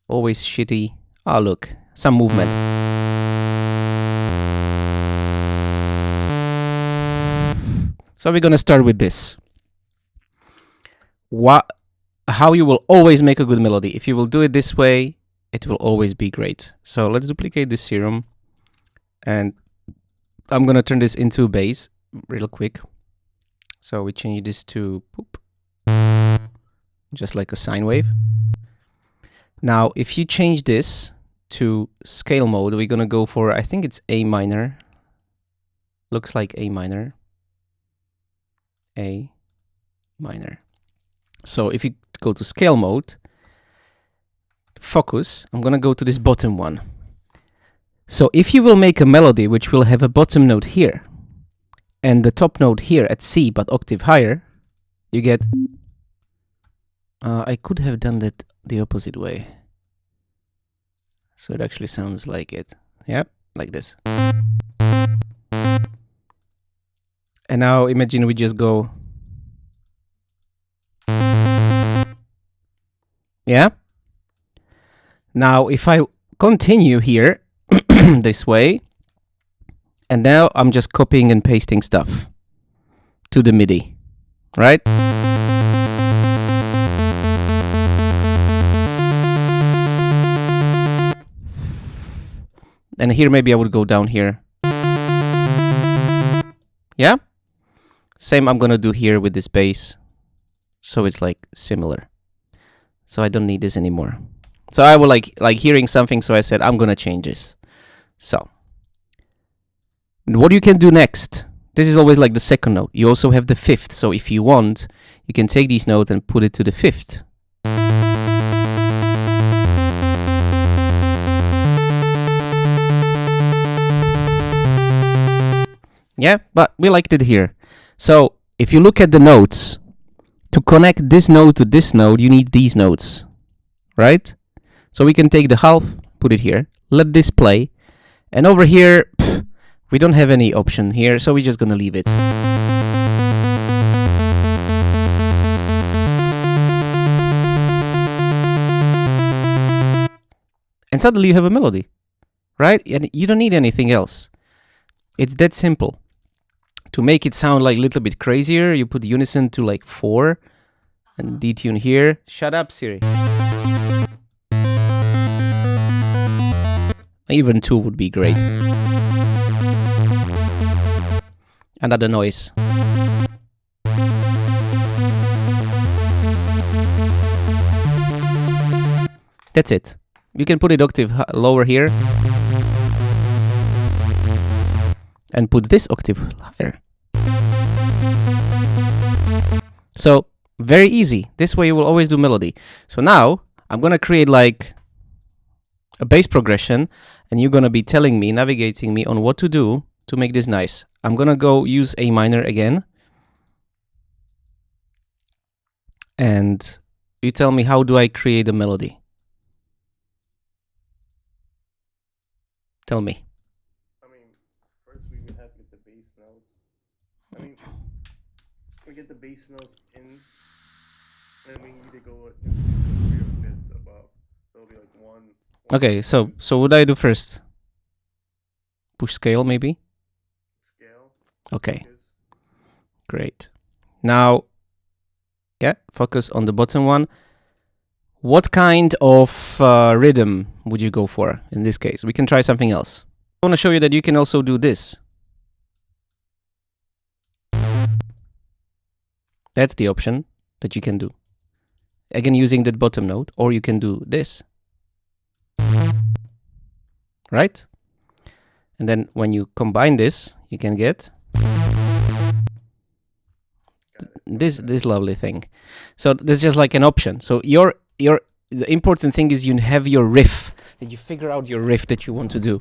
always shitty. Oh, look, some movement. So we're gonna start with this. How you will always make a good melody. If you will do it this way, it will always be great. So let's duplicate this serum, and I'm gonna turn this into bass real quick. So we change this to poop, just like a sine wave. Now, if you change this to scale mode, we're gonna go for, I think it's A minor. Looks like A minor. A minor. So if you go to scale mode, focus, I'm gonna go to this bottom one. So if you will make a melody which will have a bottom note here and the top note here at C but octave higher, you get... I could have done that the opposite way. So it actually sounds like it. Yeah, like this. And now imagine we just go... Yeah. Now, if I continue here this way, and now I'm just copying and pasting stuff to the MIDI, right? And here maybe I would go down here. Yeah? Same I'm gonna do here with this bass. So it's like similar. So I don't need this anymore. So I will like hearing something, so I said I'm gonna change this. So what you can do next, this is always like the second note. You also have the fifth. So if you want, you can take these notes and put it to the fifth. Yeah, but we liked it here. So if you look at the notes, to connect this note to this note, you need these notes, right? So we can take the half, put it here, let this play, and over here, we don't have any option here, so we're just gonna leave it. And suddenly you have a melody, right? And you don't need anything else. It's that simple. To make it sound like a little bit crazier, you put unison to like 4 and detune here. Shut up, Siri. Even 2 would be great. Another noise. That's it. You can put it octave lower here. And put this octave higher. So, very easy. This way you will always do melody. So now, I'm gonna create like a bass progression, and you're gonna be telling me, navigating me on what to do to make this nice. I'm gonna go use A minor again. And you tell me, how do I create a melody? Tell me. First we would have to get the bass notes. We get the bass notes in, and we need to go into the 3 or 5ths above. So it'll be like 1. Okay, so what do I do first? Push scale, maybe? Scale. Okay, Focus. great. Now, yeah, focus on the bottom one. What kind of rhythm would you go for in this case? We can try something else. I want to show you that you can also do this. That's the option that you can do. Again, using the bottom note, or you can do this. Right? And then when you combine this, you can get this lovely thing. So this is just like an option. So the important thing is you have your riff, that you figure out your riff that you want to do.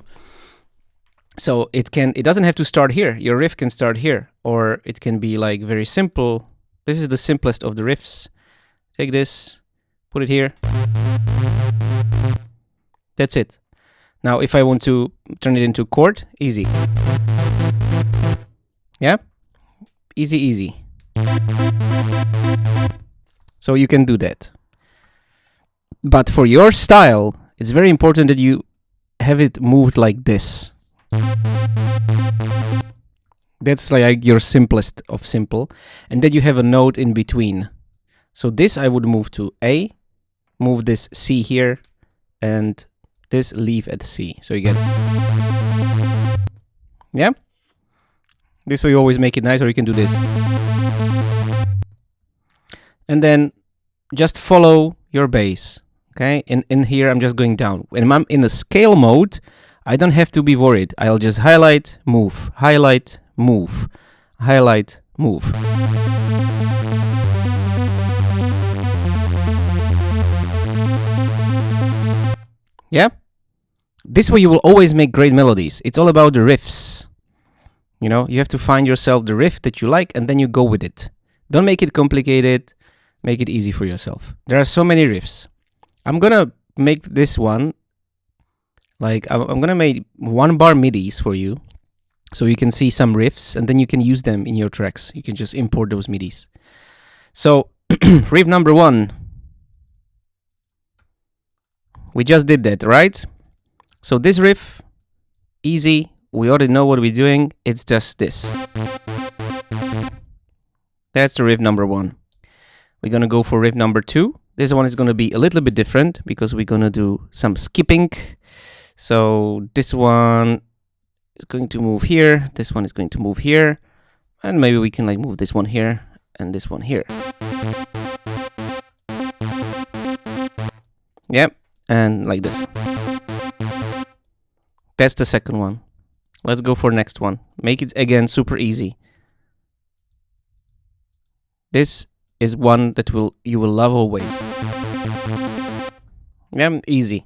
So it doesn't have to start here. Your riff can start here, or it can be like very simple. This is the simplest of the riffs. Take this, put it here. That's it. Now, if I want to turn it into chord, easy. Yeah? Easy, easy. So you can do that. But for your style, it's very important that you have it moved like this. That's like your simplest of simple. And then you have a note in between. So this I would move to A, move this C here, and this leave at C. So you get... Yeah? This way you always make it nice, or you can do this. And then just follow your bass. Okay? In here I'm just going down. When I'm in the scale mode, I don't have to be worried. I'll just highlight, move, highlight, move, highlight, move. Yeah? This way you will always make great melodies. It's all about the riffs. You know, you have to find yourself the riff that you like and then you go with it. Don't make it complicated. Make it easy for yourself. There are so many riffs. I'm gonna make this one, like, I'm gonna make 1 bar MIDIs for you, so you can see some riffs, and then you can use them in your tracks. You can just import those MIDIs. So, riff number 1. We just did that, right? So this riff, easy. We already know what we're doing. It's just this. That's the riff number 1. We're gonna go for riff number 2. This one is gonna be a little bit different because we're gonna do some skipping. So this one is going to move here. This one is going to move here. And maybe we can like move this one here and this one here. Yep, and like this. That's the second one. Let's go for next one. Make it again super easy. This is one that you will love always. Yeah, easy.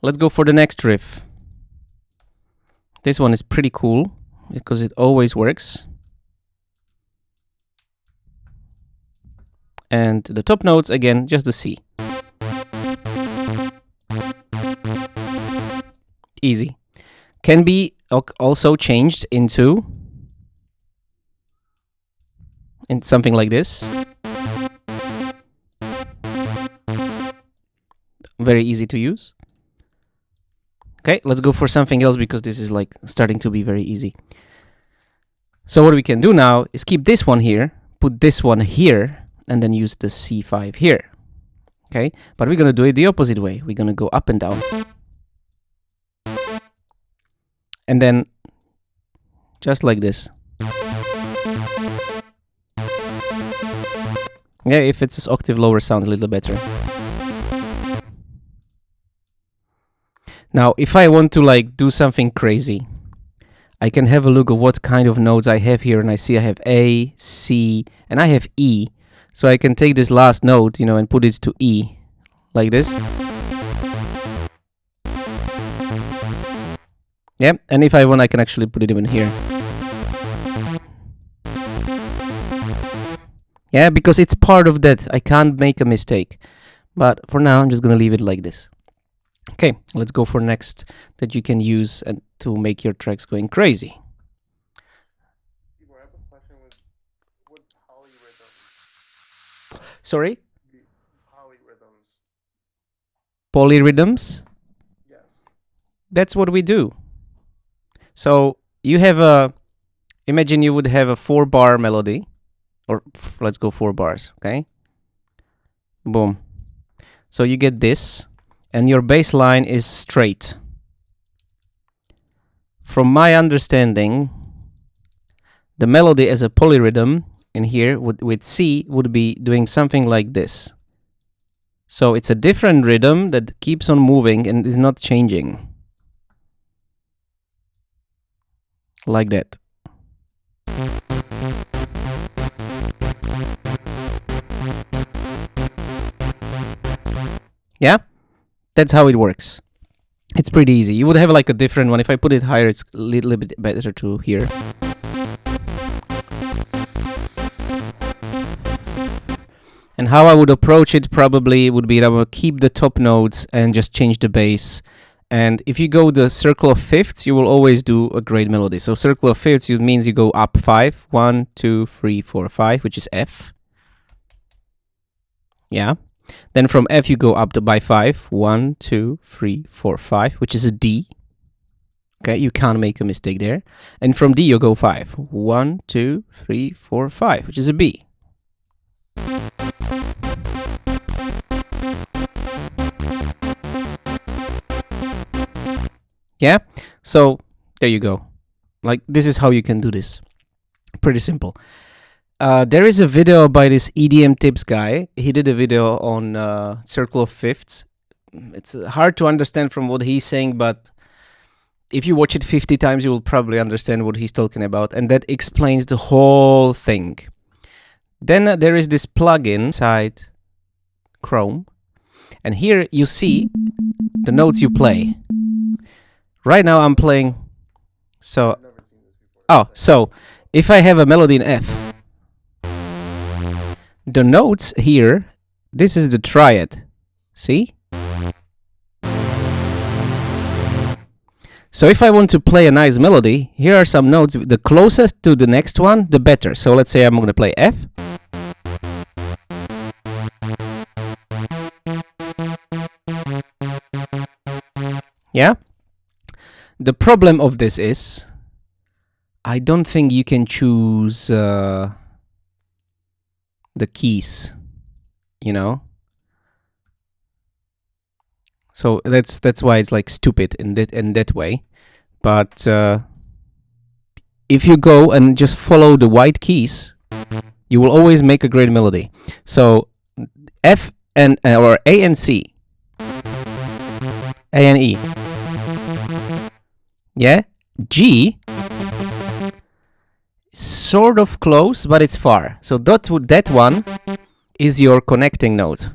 Let's go for the next riff. This one is pretty cool because it always works. And the top notes, again, just the C. Easy. Can be also changed into something like this. Very easy to use. Okay, let's go for something else because this is like starting to be very easy. So what we can do now is keep this one here, put this one here, and then use the C5 here. Okay, but we're gonna do it the opposite way. We're gonna go up and down. And then just like this. Yeah, if it's an octave lower, sounds a little better. Now, if I want to like do something crazy, I can have a look at what kind of notes I have here, and I see I have A, C, and I have E. So I can take this last note, you know, and put it to E, like this. Yeah, and if I want, I can actually put it even here. Yeah, because it's part of that. I can't make a mistake. But for now, I'm just going to leave it like this. Okay, let's go for next that you can use and to make your tracks going crazy. I have a question with polyrhythms. Sorry? Polyrhythms. Polyrhythms? Yes. That's what we do. So you have imagine you would have a 4-bar melody, or let's go 4 bars, okay? Boom. So you get this, and your bass line is straight. From my understanding, the melody as a polyrhythm in here with C would be doing something like this. So it's a different rhythm that keeps on moving and is not changing. Like that. Yeah? That's how it works. It's pretty easy. You would have like a different one. If I put it higher, it's a little bit better to hear. And how I would approach it probably would be that I will keep the top notes and just change the bass. And if you go the circle of fifths, you will always do a great melody. So circle of fifths means you go up 5. 1, 2, 3, 4, 5, which is F. Yeah. Then from F you go up to by 5. 1, 2, 3, 4, 5, which is a D. Okay, you can't make a mistake there. And from D you go 5. 1, 2, 3, 4, 5, which is a B. Yeah, so there you go. Like, this is how you can do this. Pretty simple. There is a video by this EDM Tips guy. He did a video on circle of fifths. It's hard to understand from what he's saying, but if you watch it 50 times, you will probably understand what he's talking about. And that explains the whole thing. Then there is this plugin inside Chrome. And here you see the notes you play. Right now I'm playing. So, so if I have a melody in F, the notes here, this is the triad. See? So if I want to play a nice melody, here are some notes. The closest to the next one, the better. So let's say I'm going to play F. Yeah? The problem of this is, I don't think you can choose the keys, you know? So that's why it's like stupid in that way. But if you go and just follow the white keys, you will always make a great melody. So F and or A and C, A and E. Yeah, G, sort of close, but it's far. So that one is your connecting note,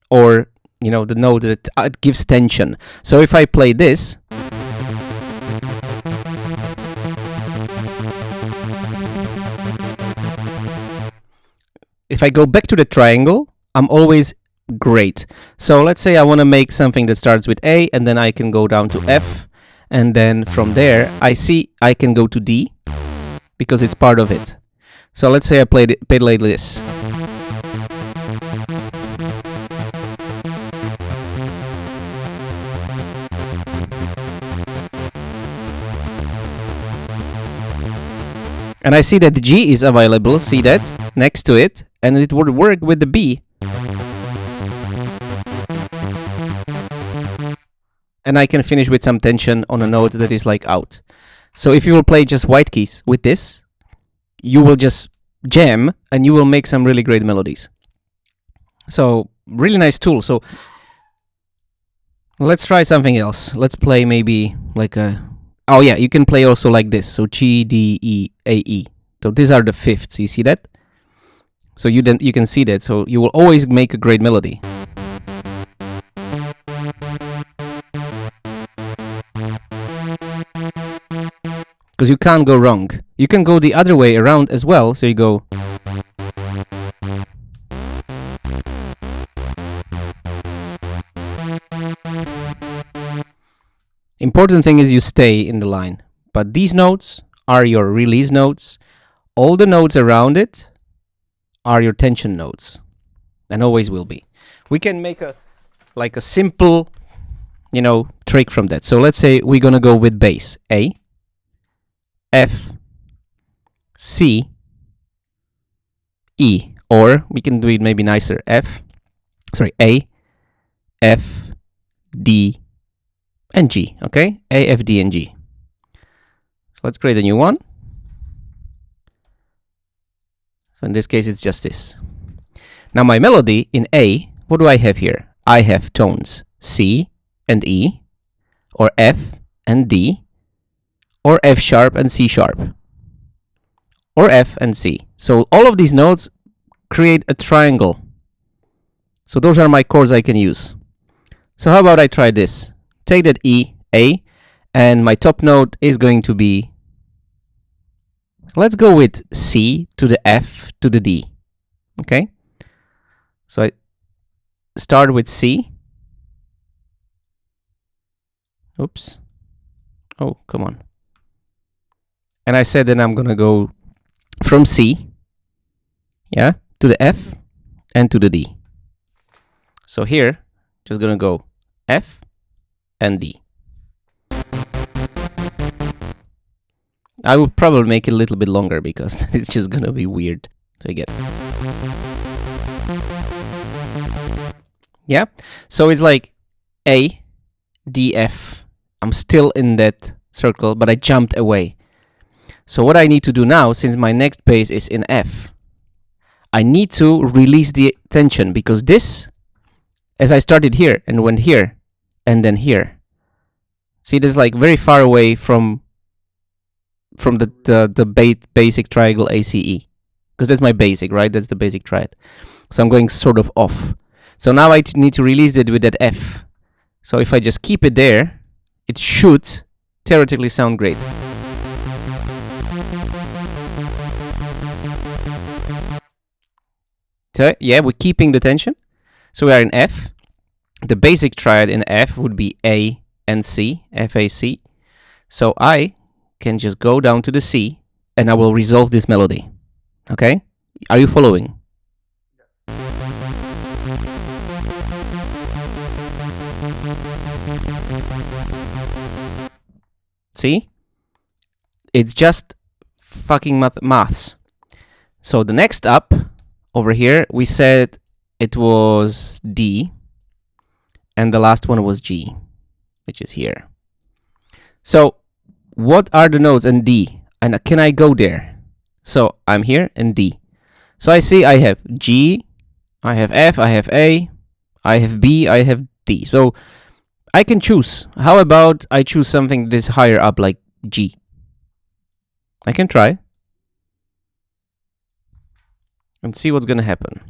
or you know, the note that gives tension. So if I play this, if I go back to the triangle, I'm always great. So let's say I want to make something that starts with A, and then I can go down to F. And then from there, I see I can go to D because it's part of it. So let's say I played like this. And I see that the G is available, see that, next to it, and it would work with the B. And I can finish with some tension on a note that is like out. So if you will play just white keys with this, you will just jam and you will make some really great melodies. So really nice tool. So let's try something else. Let's play maybe like a, oh yeah, you can play also like this. So G, D, E, A, E. So these are the fifths, you see that? So you can see that. So you will always make a great melody. Because you can't go wrong. You can go the other way around as well, so you go. Important thing is you stay in the line. But these notes are your release notes. All the notes around it are your tension notes. And always will be. We can make a simple, you know, trick from that. So let's say we're gonna go with bass. A, F, C, E, or we can do it maybe nicer. A, F, D, and G. Okay, A, F, D, and G. So let's create a new one. So in this case, it's just this. Now my melody in A, what do I have here? I have tones C and E, or F and D, or F sharp and C sharp, or F and C. So all of these notes create a triangle. So those are my chords I can use. So how about I try this? Take that E, A, and my top note is going to be, let's go with C to the F to the D. Okay? So I start with C. Oops. Oh, come on. And I said then I'm gonna go from C, yeah, to the F and to the D. So here, just gonna go F and D. I will probably make it a little bit longer because it's just gonna be weird. So you get. Yeah. So it's like A, D, F. I'm still in that circle, but I jumped away. So what I need to do now, since my next bass is in F, I need to release the tension, because this, as I started here and went here and then here, see, this is like very far away from the basic triangle ACE, because that's my basic, right? That's the basic triad. So I'm going sort of off. So now I need to release it with that F. So if I just keep it there, it should theoretically sound great. So yeah, we're keeping the tension. So we are in F. The basic triad in F would be A and C, F, A, C. So I can just go down to the C and I will resolve this melody. Okay? Are you following? See? It's just fucking maths. So the next up over here, we said it was D, and the last one was G, which is here. So what are the notes in D? And can I go there? So I'm here in D. So I see I have G, I have F, I have A, I have B, I have D. So I can choose. How about I choose something this higher up, like G? I can try and see what's gonna happen.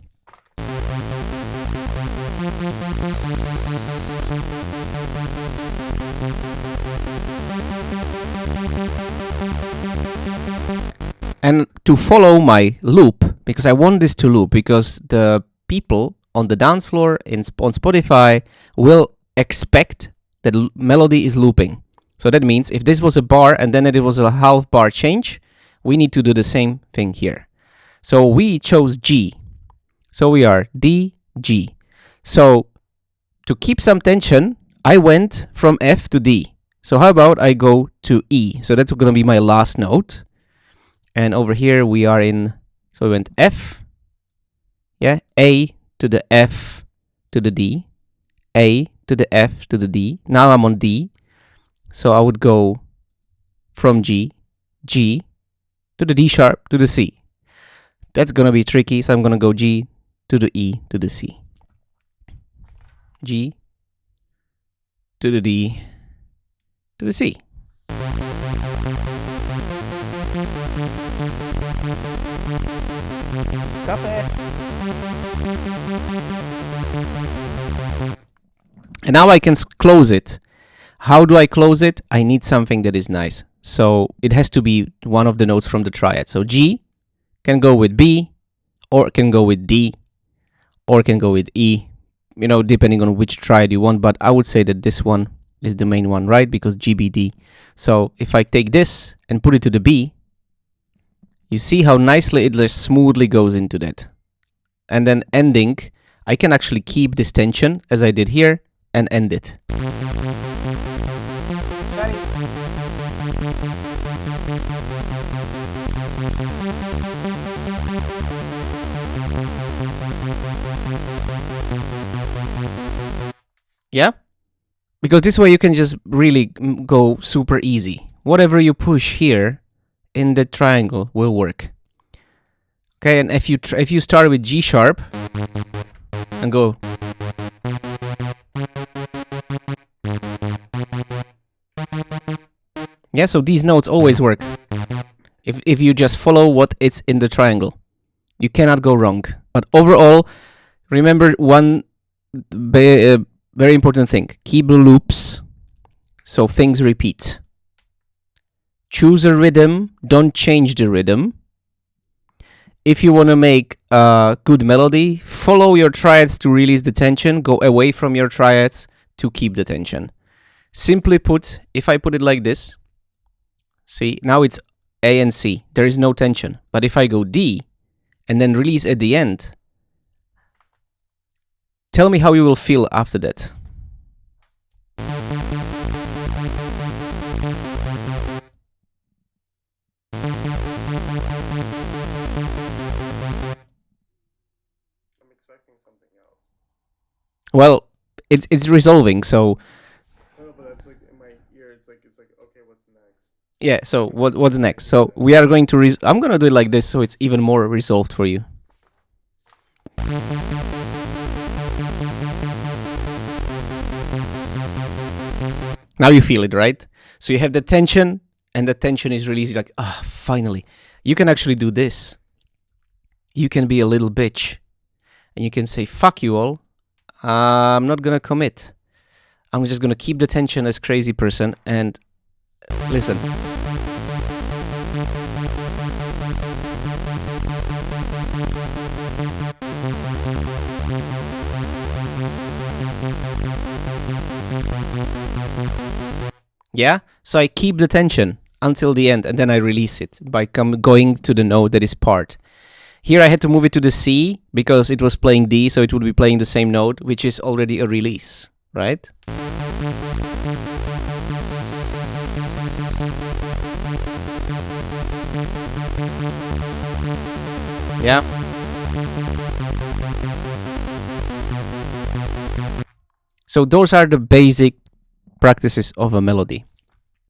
And to follow my loop, because I want this to loop, because the people on the dance floor on Spotify will expect that melody is looping. So that means if this was a bar and then it was a half bar change, we need to do the same thing here. So we chose G. So we are D, G. So to keep some tension, I went from F to D. So how about I go to E? So that's going to be my last note. And over here we are in, so we went F, yeah, A to the F to the D, A to the F to the D. Now I'm on D. So I would go from G, G to the D sharp to the C. That's going to be tricky, so I'm going to go G to the E to the C. G to the D to the C. And now I can close it. How do I close it? I need something that is nice. So it has to be one of the notes from the triad. So G can go with B, or can go with D, or can go with E, you know, depending on which triad you want. But I would say that this one is the main one, right? Because GBD. So if I take this and put it to the B, you see how nicely it just smoothly goes into that. And then ending, I can actually keep this tension as I did here and end it. Yeah? Because this way you can just really go super easy. Whatever you push here in the triangle will work. Okay, and if you start with G sharp and go, yeah, so these notes always work. If you just follow what it's in the triangle, you cannot go wrong. But overall, remember one very important thing: keep the loops, so things repeat. Choose a rhythm, don't change the rhythm. If you want to make a good melody, follow your triads to release the tension, go away from your triads to keep the tension. Simply put, if I put it like this, see, now it's A and C, there is no tension. But if I go D and then release at the end, Tell me how you will feel after that. I'm expecting something else. Well, it's resolving, so No, but that's like in my ear. It's like okay, what's next? yeah, so what's next? So we are going to I'm going to do it like this so it's even more resolved for you. Now you feel it, right? So you have the tension, and the tension is released. You're like, ah, finally. You can actually do this. You can be a little bitch, and you can say, fuck you all. I'm not gonna commit. I'm just gonna keep the tension as crazy person and listen. Yeah, so I keep the tension until the end, and then I release it by going to the note that is part. Here I had to move it to the C because it was playing D, so it would be playing the same note, which is already a release, right? Yeah. So those are the basic practices of a melody.